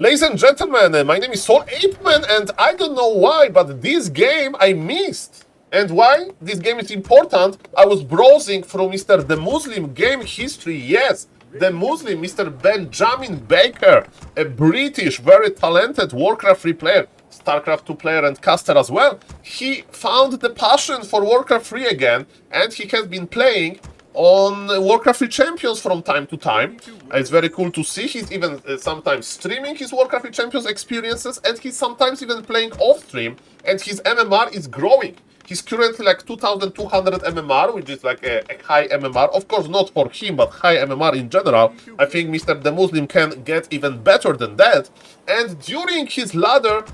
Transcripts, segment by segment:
Ladies and gentlemen, my name is SaulApeMan, and I don't know why, but this game I missed. And why this game is important? I was browsing through Mr. Demuslim game history. Yes, Demuslim, Mr. Benjamin Baker, a British, very talented Warcraft 3 player, StarCraft 2 player and caster as well. He found the passion for Warcraft 3 again, and he has been playing on Warcraft 3 Champions from time to time. It's very cool to see. He's even sometimes streaming his Warcraft 3 Champions experiences, and he's sometimes even playing off stream, and his MMR is growing. He's currently like 2200 MMR, which is like a high MMR. Of course, not for him, but high MMR in general. I think Mr. Demuslim can get even better than that. And during his ladder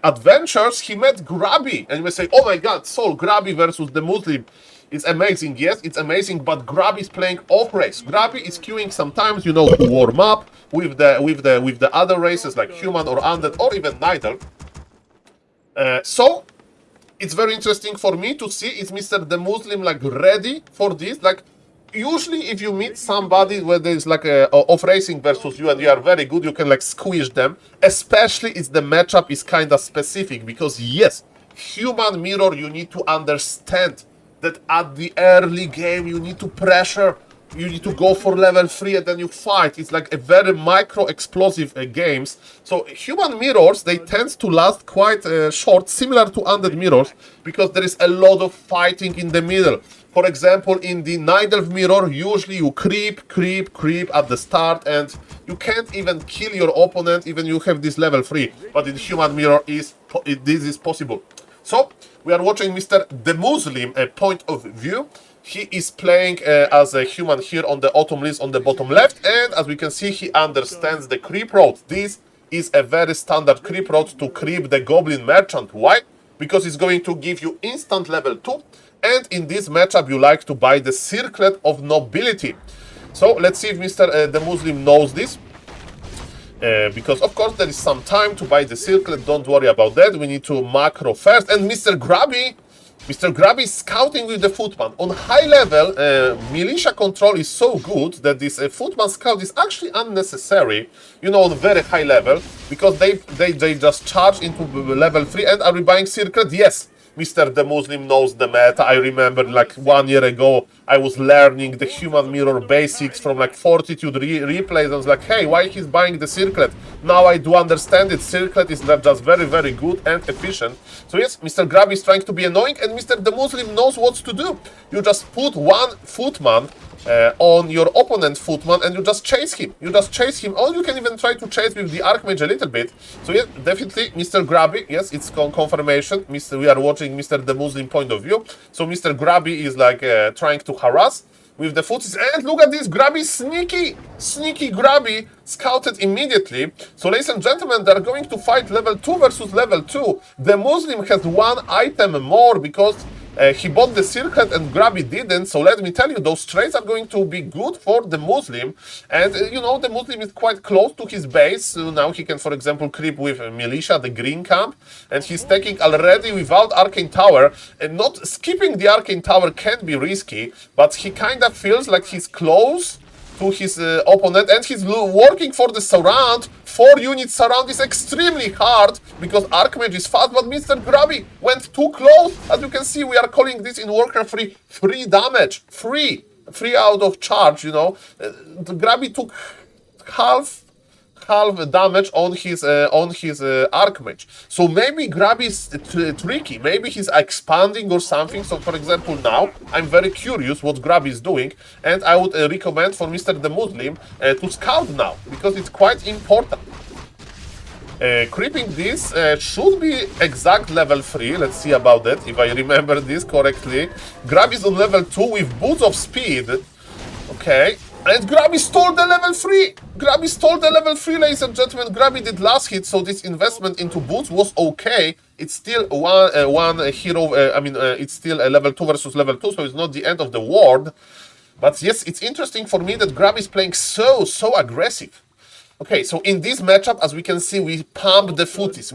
adventures, he met Grubby. And you may say, oh my god, Saul, Grubby versus Demuslim. It's amazing, yes, it's amazing, but Grubby is playing off race. Grubby is queuing sometimes, you know, to warm up with the other races like human or undead or even neither. So it's very interesting for me to see is Mr. Demuslim like ready for this. Like usually if you meet somebody where there's like a off racing versus you and you are very good, you can like squish them. Especially if the matchup is kind of specific, because yes, human mirror, you need to understand that at the early game you need to pressure, you need to go for level 3 and then you fight. It's like a very micro explosive games. So human mirrors, they tend to last quite short, similar to undead mirrors, because there is a lot of fighting in the middle. For example, in the Night Elf mirror, usually you creep at the start and you can't even kill your opponent even you have this level 3. But in human mirror, this is possible. So we are watching Mr. Demuslim point of view. He is playing as a human here on the autumn list on the bottom left, and as we can see, he understands the creep road. This is a very standard creep road to creep the goblin merchant. Why? Because it's going to give you instant level 2, and in this matchup you like to buy the Circlet of Nobility. So let's see if Mr. Demuslim knows this. Because of course there is some time to buy the circlet, don't worry about that. We need to macro first. And Mr. Grubby is scouting with the footman. On high level, militia control is so good that this footman scout is actually unnecessary, you know, on very high level, because they just charge into level 3. And are we buying circlet? Yes. Mr. Demuslim knows the meta. I remember like 1 year ago, I was learning the human mirror basics from like Fortitude replays. I was like, hey, why he's buying the circlet? Now I do understand it. Circlet is just very, very good and efficient. So yes, Mr. Grubby is trying to be annoying, and Mr. Demuslim knows what to do. You just put one footman on your opponent's footman and you just chase him. Or you can even try to chase with the Archmage a little bit. So yes, definitely Mr. Grubby, yes, it's confirmation. We are watching Mr. Demuslim point of view. So Mr. Grubby is like trying to harass with the footies. And look at this, Grubby, sneaky Grubby, scouted immediately. So ladies and gentlemen, they're going to fight level 2 versus level 2. Demuslim has one item more because he bought the circlet and Grubby didn't. So let me tell you, those trades are going to be good for Demuslim. And you know, Demuslim is quite close to his base. So now he can, for example, creep with militia, the green camp. And he's taking already without Arcane Tower. And not skipping the Arcane Tower can be risky, but he kind of feels like he's close to his opponent, and he's working for the surround. 4-unit surround is extremely hard because Archmage is fast, but Mr. Grubby went too close. As you can see, we are calling this in Warcraft 3 free damage. Free out of charge, you know. Grubby took half damage on his Archmage. So maybe Grubby is tricky. Maybe he's expanding or something. So for example, now I'm very curious what Grubby is doing, and I would recommend for Mr. Demuslim to scout now, because it's quite important. Creeping this should be exact level 3. Let's see about that, if I remember this correctly. Grubby is on level 2 with Boots of Speed. Okay. And Grubby stole the level 3! Grubby stole the level 3, ladies and gentlemen. Grubby did last hit, so this investment into boots was okay. It's still one hero, it's still a level 2 versus level 2, so it's not the end of the world. But yes, it's interesting for me that Grubby is playing so aggressive. Okay, so in this matchup, as we can see, we pump the footies.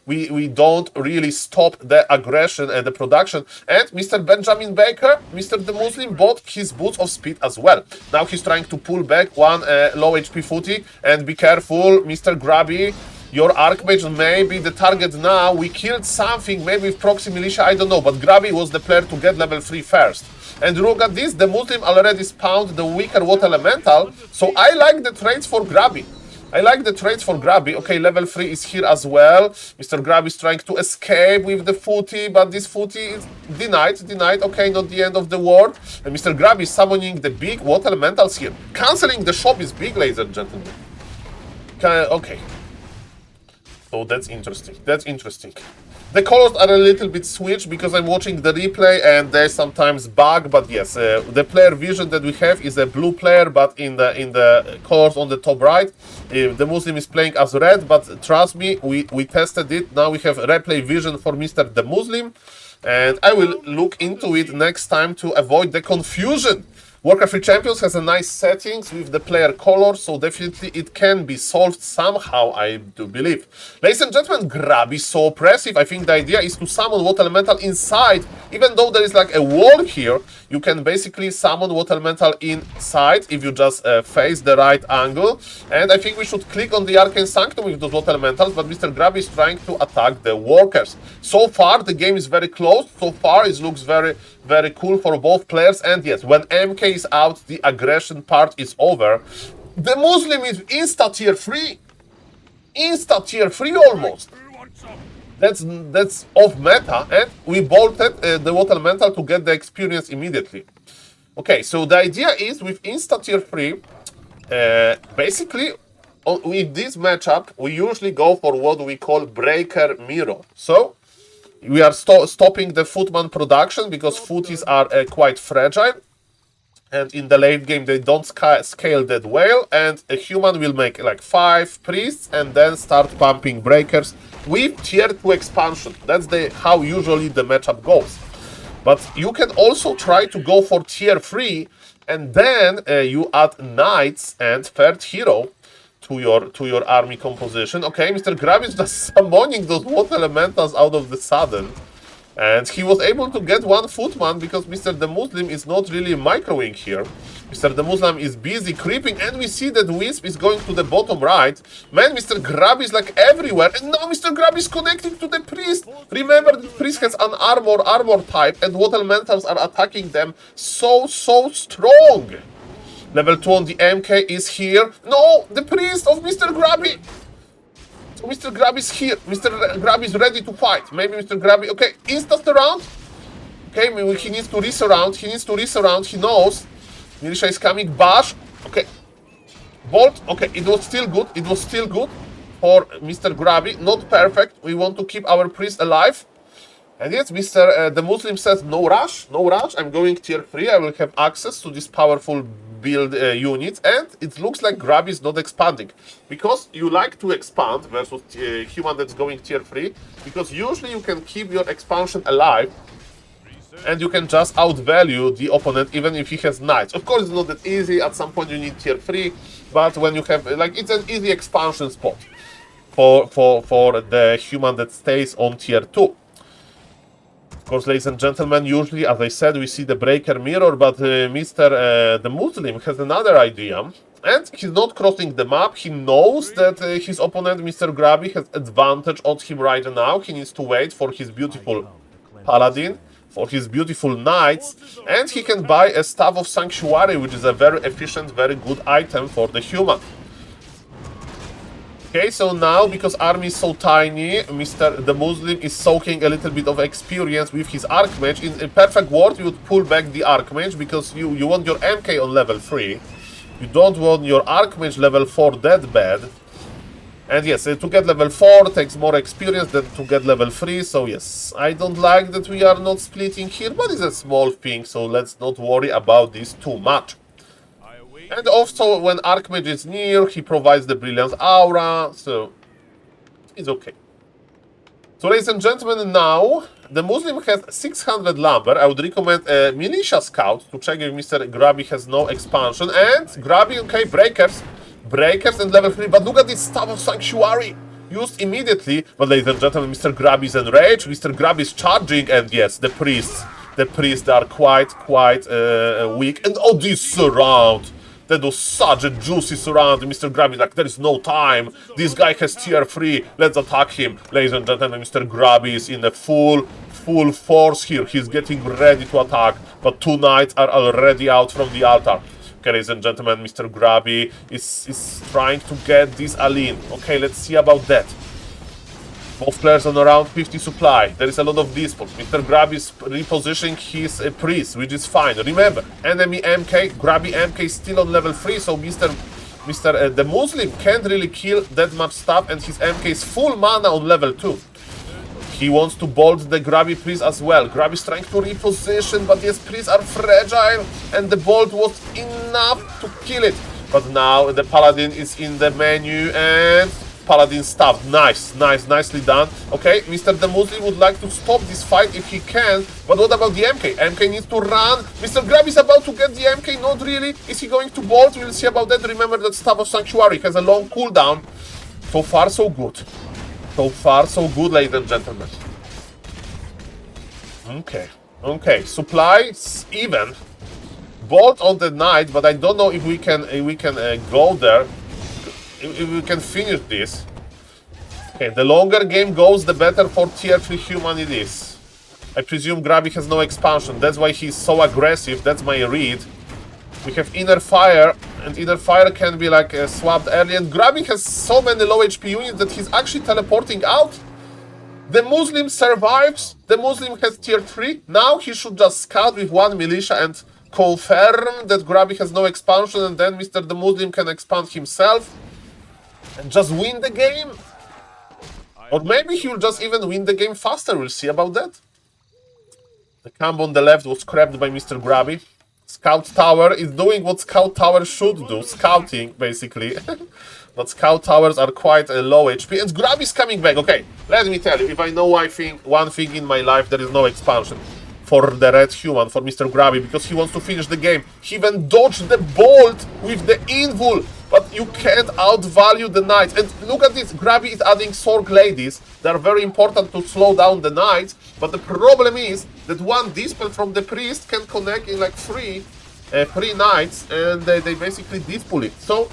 We don't really stop the aggression and the production. And Mr. Benjamin Baker, Mr. The Muslim, bought his boots of speed as well. Now he's trying to pull back one low HP footy. And be careful, Mr. Grubby. Your Archmage may be the target now. We killed something, maybe with Proxy Militia, I don't know. But Grubby was the player to get level 3 first. And look at this, the Muslim already spawned the weaker Water Elemental. So I like the trades for Grubby. Okay, level 3 is here as well. Mr. Grubby is trying to escape with the footy, but this footy is denied. Okay, not the end of the world. And Mr. Grubby is summoning the big Water Elementals here. Canceling the shop is big, ladies and gentlemen. Okay. So that's interesting. The colors are a little bit switched because I'm watching the replay and there's sometimes bug, but yes, the player vision that we have is a blue player, but in the colors on the top right, the Muslim is playing as red, but trust me, we tested it. Now we have replay vision for Mr. The Muslim, and I will look into it next time to avoid the confusion. Warcraft 3 Champions has a nice settings with the player color, so definitely it can be solved somehow, I do believe. Ladies and gentlemen, Grubby is so oppressive. I think the idea is to summon Water Elemental inside. Even though there is like a wall here, you can basically summon Water Elemental inside if you just face the right angle. And I think we should click on the Arcane Sanctum with those Water Elementals, but Mr. Grubby is trying to attack the workers. So far, the game is very close. So far, it looks very cool for both players. And yes, when MK is out, the aggression part is over. The Muslim is insta-tier 3. Insta-tier 3 almost. That's off meta, and we bolted the Water Elemental to get the experience immediately. Okay, so the idea is with insta-tier 3, basically, with this matchup, we usually go for what we call breaker mirror. So, we are stopping the footman production because footies are quite fragile. And in the late game, they don't scale that well. And a human will make like 5 priests and then start pumping breakers with tier 2 expansion. That's how usually the matchup goes. But you can also try to go for tier 3 and then you add knights and third hero to your army composition. Okay, Mr. Grubby is just summoning those Water Elementals out of the sudden. And he was able to get one footman because Mr. The Muslim is not really microing here. Mr. The Muslim is busy creeping, and we see that Wisp is going to the bottom right. Man, Mr. Grubby is like everywhere. And now Mr. Grubby is connecting to the priest. Remember, the priest has an armor type, and Water Elementals are attacking them so strong. Level 2 on the MK is here. No, the priest of Mr. Grubby. So Mr. Grubby is here. Mr. Grubby is ready to fight. Maybe Mr. Grubby... Okay, instant around. Okay, maybe he needs to resurround. He knows. Militia is coming. Bash. Okay. Bolt. Okay, it was still good. For Mr. Grubby. Not perfect. We want to keep our priest alive. And yes, Mr. The Muslim says, no rush. I'm going tier 3. I will have access to this powerful build units. And it looks like Grubby is not expanding. Because you like to expand versus human that's going tier 3. Because usually you can keep your expansion alive. And you can just outvalue the opponent even if he has knights. Of course, it's not that easy. At some point you need tier 3. But when you have, like, it's an easy expansion spot for the human that stays on tier 2. Of course, ladies and gentlemen, usually, as I said, we see the breaker mirror, but Mr. The Muslim has another idea. And he's not crossing the map. He knows that his opponent, Mr. Grubby, has advantage on him right now. He needs to wait for his beautiful paladin, for his beautiful knights, and he can buy a Staff of Sanctuary, which is a very efficient, very good item for the human. Okay, so now, because army is so tiny, Mr. The Muslim is soaking a little bit of experience with his Archmage. In a perfect world, you would pull back the Archmage, because you want your MK on level 3. You don't want your Archmage level 4 that bad. And yes, to get level 4 takes more experience than to get level 3, so yes, I don't like that we are not splitting here, but it's a small thing, so let's not worry about this too much. And also, when Archmage is near, he provides the Brilliance Aura, so it's okay. So, ladies and gentlemen, now, the Muslim has 600 lumber. I would recommend a Militia Scout to check if Mr. Grubby has no expansion. And Grubby, okay, breakers. breakers and level 3, but look at this Staff of Sanctuary! Used immediately, but ladies and gentlemen, Mr. Grubby is enraged, Mr. Grubby is charging, and yes, the priests are quite weak. And oh, this surround! That was such a juicy surround. Mr. Grubby like, there is no time. This guy has tier 3. Let's attack him. Ladies and gentlemen, Mr. Grubby is in a full force here. He's getting ready to attack. But 2 knights are already out from the altar. Okay, ladies and gentlemen, Mr. Grubby is trying to get this Aline. Okay, let's see about that. Both players on around 50 supply. There is a lot of dispute. Mr. Grubby is repositioning his priest, which is fine. Remember, enemy MK, Grubby MK is still on level 3, so Mr. Demuslim can't really kill that much stuff, and his MK is full mana on level 2. He wants to bolt the Grubby priest as well. Grubby is trying to reposition, but yes, priests are fragile, and the bolt was enough to kill it. But now the paladin is in the menu, and Paladin stabbed. Nicely done. Okay, Mr. Demuslim would like to stop this fight if he can, but what about the MK? MK needs to run. Mr. Grubby is about to get the MK, not really. Is he going to bolt? We'll see about that. Remember that Staff of Sanctuary has a long cooldown. So far, so good. So far, so good, ladies and gentlemen. Okay, supplies even. Bolt on the knight, but I don't know if we can go there. If we can finish this. Okay, the longer game goes, the better for tier 3 human it is. I presume Grubby has no expansion. That's why he's so aggressive. That's my read. We have Inner Fire, and Inner Fire can be like swapped early. And Grubby has so many low HP units that he's actually teleporting out. The Muslim survives. The Muslim has tier 3. Now he should just scout with 1 militia and confirm that Grubby has no expansion, and then Mr. Demuslim can expand himself and just win the game. Or maybe he will just even win the game faster. We'll see about that. The camp on the left was scrapped by Mr. Grubby. Scout Tower is doing what Scout Tower should do. Scouting, basically. But Scout Towers are quite low HP. And Grubby is coming back. Okay, let me tell you. If I know one thing in my life, there is no expansion for the red human, for Mr. Grubby, because he wants to finish the game. He even dodged the bolt with the invul. But you can't outvalue the knights. And look at this, Grubby is adding Sorg Ladies. They are very important to slow down the knights. But the problem is that one dispel from the priest can connect in like three knights, and they basically dispel it. So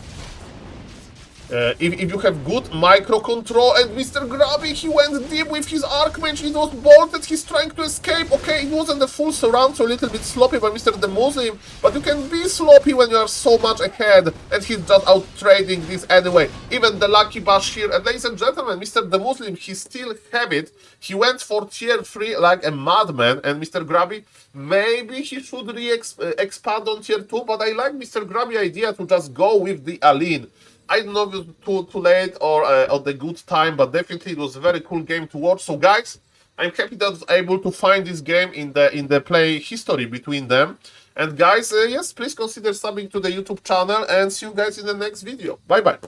if you have good micro control, and Mr. Grubby, he went deep with his Archmage, it was bolted, he's trying to escape. Okay, it wasn't a full surround, so a little bit sloppy by Mr. Demuslim, but you can be sloppy when you are so much ahead, and he's just out trading this anyway. Even the Lucky Bash here, and ladies and gentlemen, Mr. Demuslim, he still have it. He went for tier 3 like a madman, and Mr. Grubby, maybe he should expand on tier 2, but I like Mr. Grubby idea to just go with the Aline. I don't know if it was too late or at the good time, but definitely it was a very cool game to watch. So guys, I'm happy that I was able to find this game in the play history between them. And guys, yes, please consider subbing to the YouTube channel, and see you guys in the next video. Bye bye.